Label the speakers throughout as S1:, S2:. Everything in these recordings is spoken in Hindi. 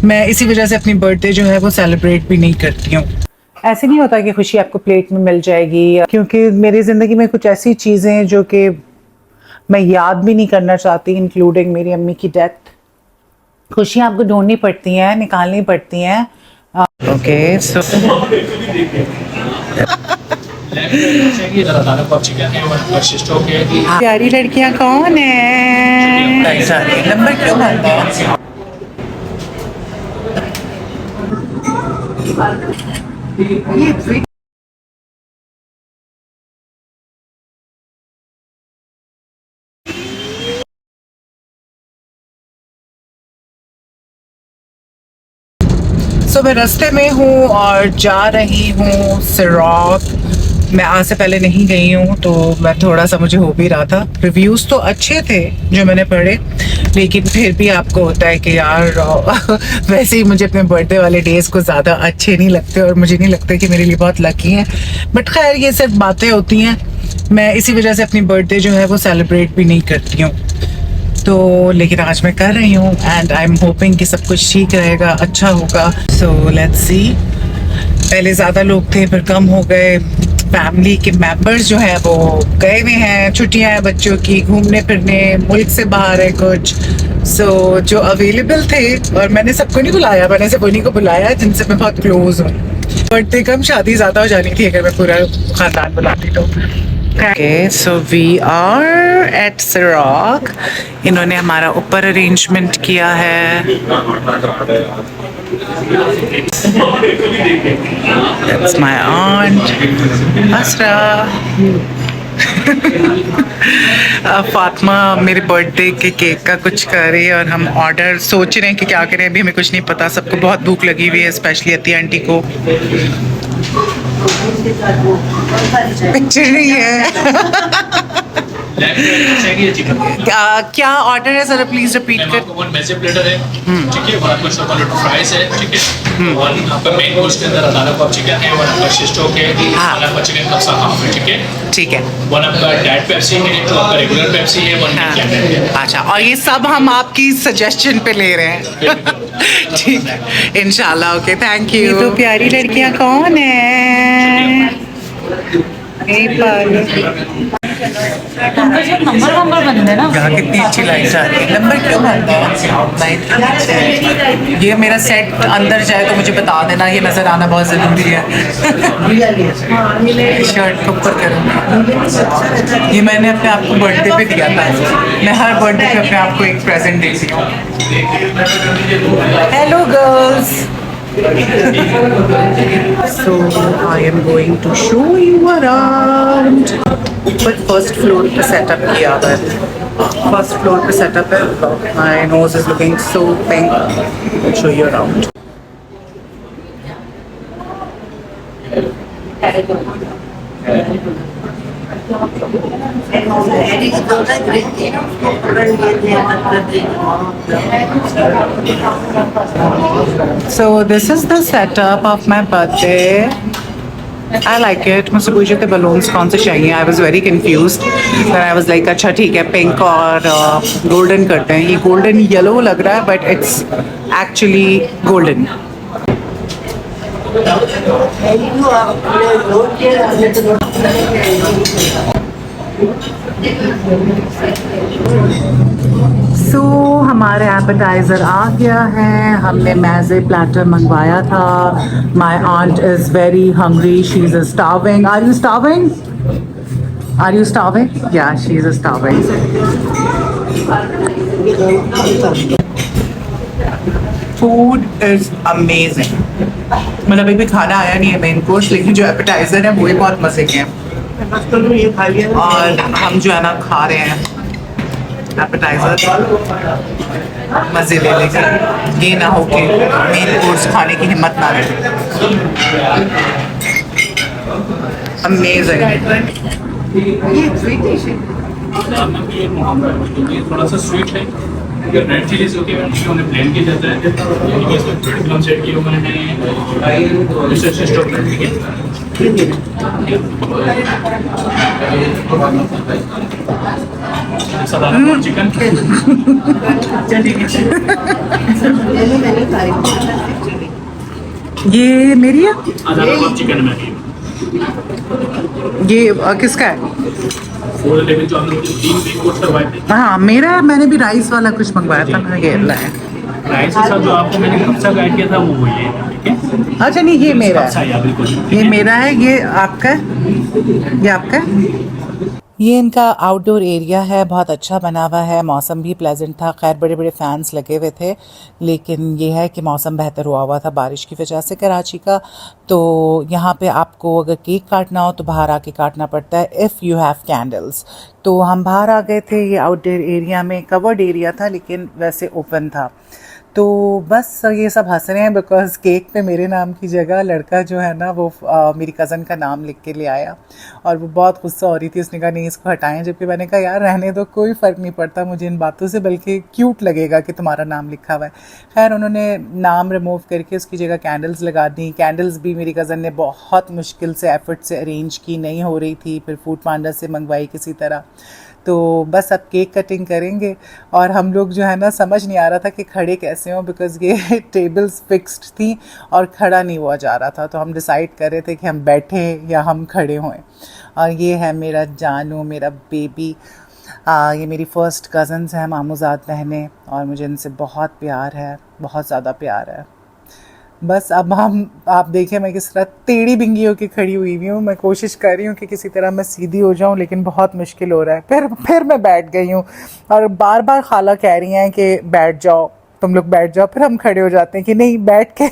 S1: मैं इसी वजह से अपनी बर्थडे जो है वो सेलिब्रेट भी नहीं करती हूँ।
S2: ऐसे नहीं होता कि खुशी आपको प्लेट में मिल जाएगी, क्योंकि मेरी ज़िंदगी में कुछ ऐसी चीज़ें हैं जो कि मैं याद भी नहीं करना चाहती, इंक्लूडिंग मेरी अम्मी की डेथ। खुशियाँ आपको ढूंढनी पड़ती हैं, निकालनी पड़ती हैं।
S1: ओके सो
S2: प्यारी लड़कियाँ कौन है?
S1: नंबर क्यों आता है? मैं रास्ते में हूँ और जा रही हूँ सिरॉक। मैं आज से पहले नहीं गई हूँ तो मैं थोड़ा सा मुझे हो भी रहा था। रिव्यूज़ तो अच्छे थे जो मैंने पढ़े, लेकिन फिर भी आपको होता है कि यार वैसे ही मुझे अपने बर्थडे वाले डेज़ को ज़्यादा अच्छे नहीं लगते और मुझे नहीं लगता कि मेरे लिए बहुत लकी हैं। बट खैर ये सिर्फ बातें होती हैं। मैं इसी वजह से अपनी बर्थडे जो है वो सेलिब्रेट भी नहीं करती हूँ, तो लेकिन आज मैं कर रही हूँ एंड आई एम होपिंग कि सब कुछ ठीक रहेगा, अच्छा होगा। So let's see. पहले ज़्यादा लोग थे, फिर कम हो गए। फैमिली के मेंबर्स जो हैं वो गए हुए हैं, छुट्टियां हैं बच्चों की, घूमने फिरने, मुल्क से बाहर है कुछ। सो जो अवेलेबल थे, और मैंने सबको नहीं बुलाया, मैंने सिर्फ उन्हीं को बुलाया जिनसे मैं बहुत क्लोज हूँ। बर्थडे कम, शादी ज़्यादा हो जानी थी अगर मैं पूरा ख़ानदान बुलाती तो। Okay, so we are at Sirak. इन्होंने हमारा ऊपर अरेंजमेंट किया है। That's my aunt, Asra. Fatima मेरे बर्थडे के केक का कुछ कर रही है और हम ऑर्डर सोच रहे हैं कि क्या करें, अभी हमें कुछ नहीं पता। सबको बहुत भूख लगी हुई है, स्पेशली अती आंटी को। पिक्चर नहीं है। क्या ऑर्डर है सर, प्लीज रिपीट कर।
S3: वन मैसेज प्लेटर है, ठीक है, वन आपका शोकन फ्राइज है, ठीक है, वन आपका मेन कोर्स के अंदर अदारा कप चिकन है, वन आपका शिस्टो है, वन आपका चिकन कप्सा हाफ है, ठीक है,
S1: ठीक है।
S3: वन आपका डाइट पेप्सी है, जो आपका रेगुलर पेप्सी है, वन कैंडल है।
S1: अच्छा, और ये सब हम आपकी सजेशन पे ले रहे हैं। ठीक है, इंशाल्लाह। Okay, thank you.
S2: ये तो प्यारी लड़कियाँ कौन है? नंबर बंद है ना।
S1: यहाँ कितनी अच्छी लाइट आ रही है। नंबर क्यों बंद है? लाइट। ये मेरा सेट अंदर जाए तो मुझे बता देना, ये नज़र आना बहुत ज़रूरी है। शर्ट को ऊपर करूँगी। ये मैंने अपने आप को बर्थडे पे दिया था। मैं हर बर्थडे पे अपने आप को एक प्रेजेंट देती हूँ। Hello girls. So I am going to show you around. ऊपर फर्स्ट फ्लोर पे सेटअप किया है। फर्स्ट फ्लोर पे सेटअप है। My nose is looking so pink. I'll show you around. So this is the setup of my birthday. I like it. मुझसे पूछे थे बलून्स कौन से चाहिए। I was very confused. Then I was like अच्छा ठीक है, पिंक और गोल्डन करते हैं। ये गोल्डन येलो लग रहा है but it's actually golden. So हमारे एपेटाइज़र आ गया है। हमने मैज़े प्लेटर मंगवाया था। My aunt is very hungry. She's starving. Are you starving? Are you starving? Yeah, she's starving. Food is amazing. मतलब अभी भी खाना आया नहीं है मेन कोर्स, लेकिन जो एपेटाइज़र है वो भी बहुत मज़े के हैं। और हम जो है ना खा रहे हैं एपेटाइज़र, मज़े ले लेंगे। ये ना हो कि मेन कोर्स खाने की हिम्मत ना रहे। अमेजिंग।
S3: थोड़ा सा स्वीट है, ये रेड चिलीज होती है उन्हें ब्लेंड किया जाता है, यानी कि इसमें ब्रेड क्रम्स ऐड किए हुए हैं, मिस्टर सिस्टो ब्रेड, ठीक है। साधारण चिकन
S2: ये मेरी है,
S3: आधा चिकन में भी
S2: ये किसका है?
S3: 4 लेवल जो हमने 3 वीक कोर्स करवाए थे।
S2: हाँ मेरा है, मैंने भी राइस वाला कुछ मंगवाया था, मैंने ये लाया।
S3: राइस के साथ जो आपको मैंने कब्सा गाइड किया था वो ये है, ठीक है।
S2: अच्छा नहीं, ये मेरा
S3: कब्सा
S2: है,
S3: या बिल्कुल
S2: ये मेरा है, ये आपका है, ये आपका है। ये इनका आउटडोर एरिया है, बहुत अच्छा बना हुआ है, मौसम भी प्लेजेंट था। खैर बड़े बड़े फैंस लगे हुए थे, लेकिन ये है कि मौसम बेहतर हुआ था बारिश की वजह से कराची का। तो यहाँ पे आपको अगर केक काटना हो तो बाहर आके काटना पड़ता है, इफ़ यू हैव कैंडल्स। तो हम बाहर आ गए थे, ये आउटडोर एरिया में कवर्ड एरिया था लेकिन वैसे ओपन था। तो बस ये सब हंस रहे हैं बिकॉज केक पे मेरे नाम की जगह लड़का जो है ना वो मेरी कज़न का नाम लिख के ले आया, और वो बहुत गुस्सा हो रही थी। उसने कहा नहीं इसको हटाएं, जबकि मैंने कहा यार रहने दो, कोई फ़र्क नहीं पड़ता मुझे इन बातों से, बल्कि क्यूट लगेगा कि तुम्हारा नाम लिखा हुआ है। खैर उन्होंने नाम रिमूव करके उसकी जगह कैंडल्स लगा दी। कैंडल्स भी मेरी कज़न ने बहुत मुश्किल से एफर्ट से अरेंज की, नहीं हो रही थी, फिर फूड पांडा से मंगवाई किसी तरह। तो बस अब केक कटिंग करेंगे, और हम लोग जो है ना समझ नहीं आ रहा था कि खड़े कैसे हों, बिकॉज़ ये टेबल्स फिक्स्ड थी और खड़ा नहीं हुआ जा रहा था। तो हम डिसाइड कर रहे थे कि हम बैठे या हम खड़े हों। और ये है मेरा जानू, मेरा बेबी। ये मेरी फ़र्स्ट कज़न्स हैं, मामूज़ाद बहनें, और मुझे इनसे बहुत प्यार है, बहुत ज़्यादा प्यार है। बस अब आप देखें मैं किस तरह टेढ़ी बिंगी होकर खड़ी हुई हूँ। मैं कोशिश कर रही हूँ कि किसी तरह मैं सीधी हो जाऊँ, लेकिन बहुत मुश्किल हो रहा है। फिर मैं बैठ गई हूँ, और बार बार खाला कह रही हैं कि बैठ जाओ, तुम लोग बैठ जाओ। फिर हम खड़े हो जाते हैं कि नहीं बैठ के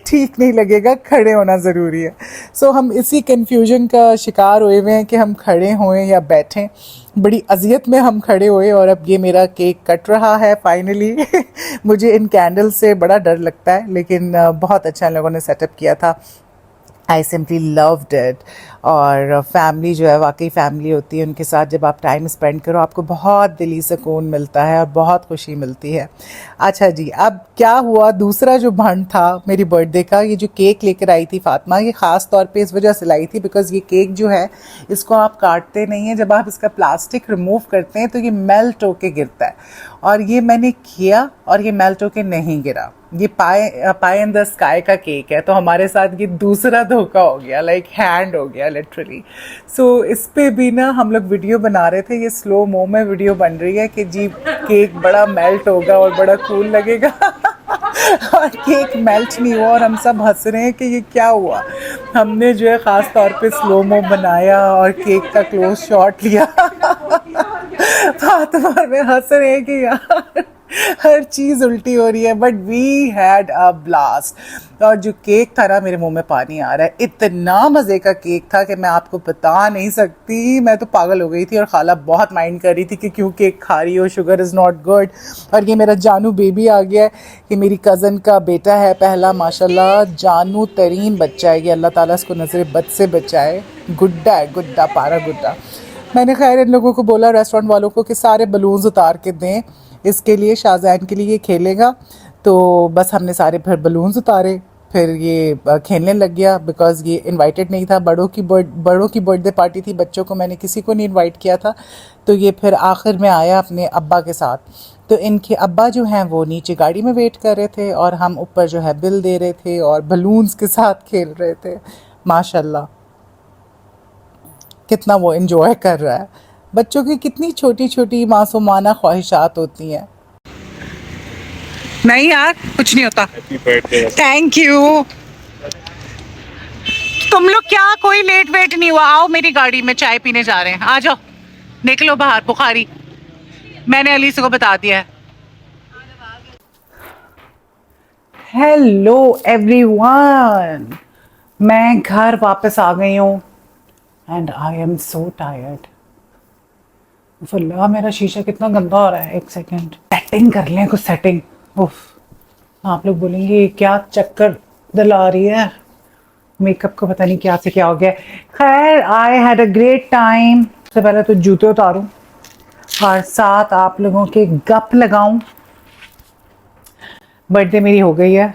S2: ठीक नहीं लगेगा, खड़े होना ज़रूरी है। सो हम इसी कन्फ्यूजन का शिकार हुए हुए हैं कि हम खड़े होएं या बैठें। बड़ी अजियत में हम खड़े हुए, और अब ये मेरा केक कट रहा है फाइनली। मुझे इन कैंडल से बड़ा डर लगता है, लेकिन बहुत अच्छा इन लोगों ने सेटअप किया था। आई सिम्पली लव्ड इट। और फैमिली जो है वाकई फैमिली होती है, उनके साथ जब आप टाइम स्पेंड करो आपको बहुत दिली सुकून मिलता है और बहुत खुशी मिलती है। अच्छा जी, अब क्या हुआ, दूसरा जो भंड था मेरी बर्थडे का, ये जो केक लेकर आई थी फातिमा, ये ख़ास तौर पे इस वजह से लाई थी बिकॉज़ ये केक जो है इसको आप काटते नहीं हैं, जब आप इसका प्लास्टिक रिमूव करते हैं तो ये मेल्ट होके गिरता है। और ये मैंने किया और ये मेल्ट होके नहीं गिरा। ये पाई इन द स्काई का केक है, तो हमारे साथ ये दूसरा धोखा हो गया, लाइक हैंड हो गया लिटरली। सो इस पे भी ना हम लोग वीडियो बना रहे थे, ये स्लो मो में वीडियो बन रही है कि जी केक बड़ा मेल्ट होगा और बड़ा कूल लगेगा। और केक मेल्ट नहीं हुआ, और हम सब हंस रहे हैं कि ये क्या हुआ। हमने जो है ख़ास तौर पे स्लो मो बनाया और केक का क्लोज शॉट लिया। फातिमा में हंस रहे हैं कि यार हर चीज़ उल्टी हो रही है, but we had a blast. और जो केक था ना, मेरे मुंह में पानी आ रहा है, इतना मज़े का केक था कि मैं आपको बता नहीं सकती। मैं तो पागल हो गई थी, और खाला बहुत माइंड कर रही थी कि क्यों केक खा रही हो, शुगर इज़ नॉट गुड। और ये मेरा जानू बेबी आ गया है, ये मेरी कज़न का बेटा है पहला, माशाल्लाह जानू तरीन बच्चा है ये, अल्लाह ताला इसको नज़र बद से बचाए। गुड्डा है, गुड्डा, पारा गुड्डा। मैंने खैर इन लोगों को बोला, रेस्टोरेंट वालों को, कि सारे बलून्स उतार के दें इसके लिए, शाहजैन के लिए ये खेलेगा। तो बस हमने सारे फिर बलून्स उतारे, फिर ये खेलने लग गया बिकॉज़ ये इनवाइटेड नहीं था। बड़ों की बर्थडे पार्टी थी, बच्चों को मैंने किसी को नहीं इनवाइट किया था। तो ये फिर आखिर में आया अपने अब्बा के साथ। तो इनके अब्बा जो हैं वो नीचे गाड़ी में वेट कर रहे थे, और हम ऊपर जो है बिल दे रहे थे और बलून्स के साथ खेल रहे थे। माशाल्लाह कितना वो एंजॉय कर रहा है। बच्चों की कितनी छोटी छोटी मासूमाना ख्वाहिशात होती हैं। नहीं यार कुछ नहीं होता। Thank you. तुम लोग क्या कोई लेट वेट नहीं हुआ? आओ मेरी गाड़ी में, चाय पीने जा रहे हैं, आ जाओ, निकलो बाहर। बुखारी मैंने अली से को बता दिया है। हेलो एवरीवन, मैं घर वापस आ गई हूँ and I am so tired. फुल्ला मेरा शीशा कितना गंदा हो रहा है। एक सेकेंड, सेटिंग कर लें कुछ, सेटिंग। उफ, आप लोग बोलेंगे क्या चक्कर दिला रही है, मेकअप को पता नहीं क्या से क्या हो गया। खैर I had a great time. सबसे पहले तो जूते उतारूं, और साथ आप लोगों के गप लगाऊं। बर्थडे मेरी हो गई है।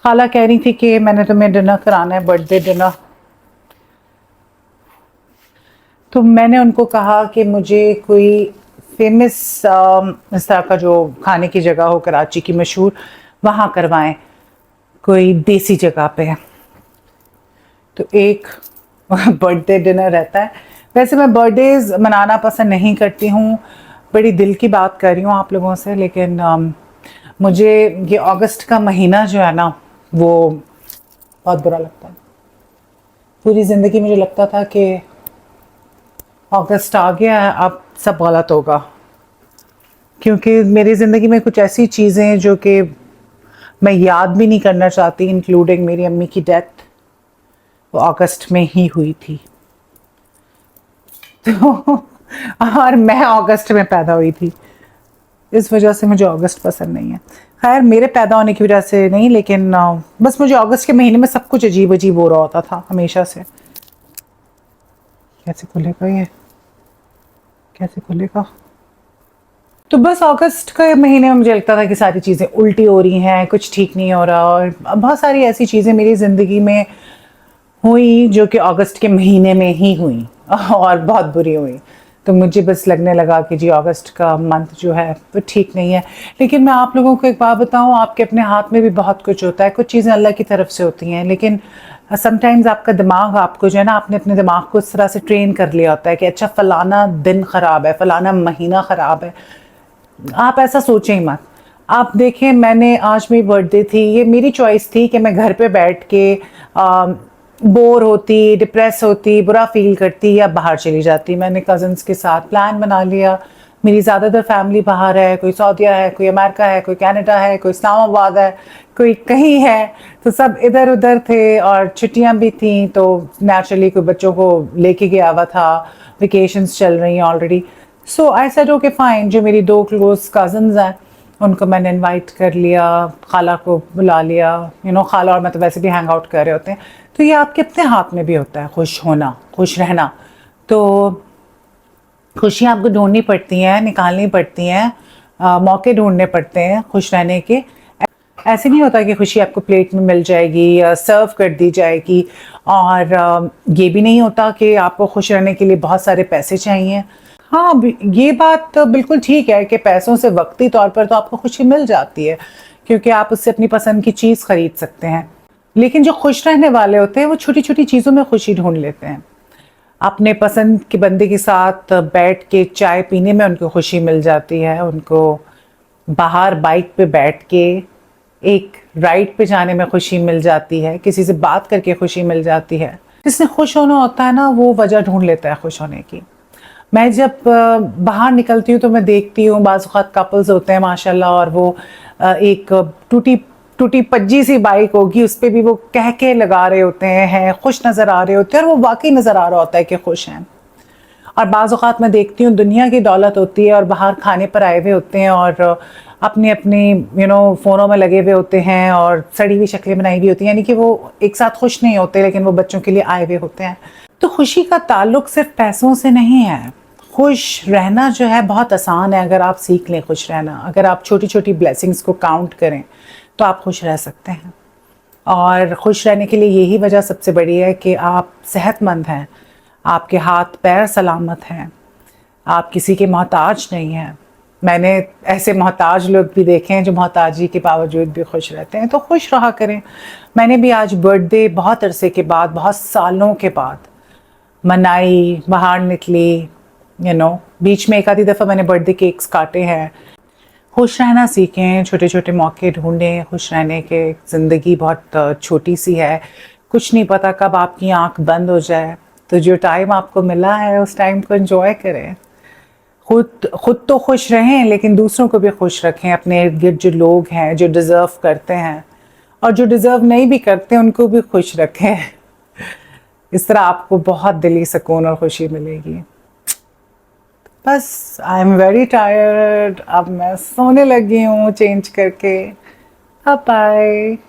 S2: खाला कह रही थी कि मैंने तुम्हें डिनर कराना है, बर्थडे डिनर। तो मैंने उनको कहा कि मुझे कोई फेमस इस तरह का जो खाने की जगह हो कराची की मशहूर, वहाँ करवाएं, कोई देसी जगह पे। तो एक बर्थडे डिनर रहता है। वैसे मैं बर्थडेज मनाना पसंद नहीं करती हूँ, बड़ी दिल की बात कर रही हूँ आप लोगों से, लेकिन मुझे ये अगस्त का महीना जो है ना, वो बहुत बुरा लगता है। पूरी ज़िंदगी मुझे लगता था कि अगस्त आ गया है, अब सब गलत होगा, क्योंकि मेरी ज़िंदगी में कुछ ऐसी चीज़ें हैं जो कि मैं याद भी नहीं करना चाहती, इंक्लूडिंग मेरी अम्मी की डेथ, वो अगस्त में ही हुई थी। तो और मैं अगस्त में पैदा हुई थी, इस वजह से मुझे अगस्त पसंद नहीं है। खैर, मेरे पैदा होने की वजह से नहीं, लेकिन बस मुझे अगस्त के महीने में सब कुछ अजीब अजीब हो रहा होता था हमेशा से। कैसे खुलेगा ये, कैसे खुलेगा? तो बस अगस्त के महीने में मुझे लगता था कि सारी चीज़ें उल्टी हो रही हैं, कुछ ठीक नहीं हो रहा, और बहुत सारी ऐसी चीज़ें मेरी ज़िंदगी में हुई जो कि अगस्त के महीने में ही हुई और बहुत बुरी हुई। तो मुझे बस लगने लगा कि जी अगस्त का मंथ जो है वो ठीक नहीं है। लेकिन मैं आप लोगों को एक बात बताऊं, आपके अपने हाथ में भी बहुत कुछ होता है, कुछ चीज़ें अल्लाह की तरफ से होती हैं, लेकिन समटाइम्स आपका दिमाग आपको जो है ना, आपने अपने दिमाग को इस तरह से ट्रेन कर लिया होता है कि अच्छा फ़लाना दिन ख़राब है, फ़लाना महीना ख़राब है। आप ऐसा सोचें ही मत। आप देखें, मैंने आज मेरी बर्थडे थी, ये मेरी चॉइस थी कि मैं घर पे बैठ के बोर होती, डिप्रेस होती, बुरा फील करती या बाहर चली जाती। मैंने कज़न्स के साथ प्लान बना लिया। मेरी ज़्यादातर फैमिली बाहर है, कोई सऊदीया है, कोई अमेरिका है, कोई कनाडा है, कोई इस्लामाबाद है, कोई कहीं है। तो सब इधर उधर थे और छुट्टियां भी थी, तो नेचुरली कोई बच्चों को लेके गया हुआ था, वेकेशंस चल रही हैं already. So I said okay fine. जो मेरी 2 क्लोज कज़न्स हैं उनको मैंने इनवाइट कर लिया, खाला को बुला लिया। खाला और मैं तो वैसे भी हैंग आउट कर रहे होते हैं। तो ये आपके अपने हाथ में भी होता है, खुश होना, खुश रहना। तो खुशियाँ आपको ढूंढनी पड़ती हैं, निकालनी पड़ती हैं, मौके ढूंढने पड़ते हैं खुश रहने के। ऐसे नहीं होता कि खुशी आपको प्लेट में मिल जाएगी या सर्व कर दी जाएगी। और ये भी नहीं होता कि आपको खुश रहने के लिए बहुत सारे पैसे चाहिए। हाँ, ये बात तो बिल्कुल ठीक है कि पैसों से वक्ती तौर पर तो आपको खुशी मिल जाती है, क्योंकि आप उससे अपनी पसंद की चीज़ खरीद सकते हैं। लेकिन जो खुश रहने वाले होते हैं वो छोटी छोटी चीज़ों में खुशी ढूंढ लेते हैं। अपने पसंद के बंदे के साथ बैठ के चाय पीने में उनको खुशी मिल जाती है, उनको बाहर बाइक पे बैठ के एक राइड पे जाने में खुशी मिल जाती है, किसी से बात करके खुशी मिल जाती है। जिसने खुश होना होता है ना, वो वजह ढूंढ लेता है खुश होने की। मैं जब बाहर निकलती हूँ तो मैं देखती हूँ बाज़ औक़ात कपल्स होते हैं माशाल्लाह, और वो एक टूटी पज्जी सी बाइक होगी, उस पर भी वो कह के लगा रहे होते हैं, खुश नज़र आ रहे होते हैं, और वो वाकई नज़र आ रहा होता है कि खुश हैं। और बाज़ औक़ात मैं देखती हूँ दुनिया की दौलत होती है और बाहर खाने पर आए हुए होते हैं और अपनी फ़ोनों में लगे हुए होते हैं और सड़ी हुई शक्लें बनाई हुई होती हैं, यानी कि वो एक साथ खुश नहीं होते, लेकिन वो बच्चों के लिए आए हुए होते हैं। तो खुशी का ताल्लुक सिर्फ पैसों से नहीं है। खुश रहना जो है बहुत आसान है, अगर आप सीख लें खुश रहना। अगर आप छोटी छोटी ब्लेसिंग्स को काउंट करें तो आप खुश रह सकते हैं। और खुश रहने के लिए यही वजह सबसे बड़ी है कि आप सेहतमंद हैं, आपके हाथ पैर सलामत हैं, आप किसी के मोहताज नहीं हैं। मैंने ऐसे मोहताज लोग भी देखे हैं जो मोहताजी के बावजूद भी खुश रहते हैं। तो खुश रहा करें। मैंने भी आज बर्थडे बहुत अरसे के बाद, बहुत सालों के बाद मनाई, बाहर निकली। बीच में एक आधी दफ़ा मैंने बर्थडे केक्स काटे हैं। खुश रहना सीखें, छोटे छोटे मौके ढूंढें खुश रहने के। ज़िंदगी बहुत छोटी सी है, कुछ नहीं पता कब आपकी आंख बंद हो जाए। तो जो टाइम आपको मिला है उस टाइम को एंजॉय करें। खुद तो खुश रहें, लेकिन दूसरों को भी खुश रखें। अपने इर्द गिर्द जो लोग हैं जो डिज़र्व करते हैं और जो डिज़र्व नहीं भी करते उनको भी खुश रखें। इस तरह आपको बहुत दिली सुकून और खुशी मिलेगी। बस आई एम वेरी टायर्ड, अब मैं सोने लगी हूँ चेंज करके। Bye bye.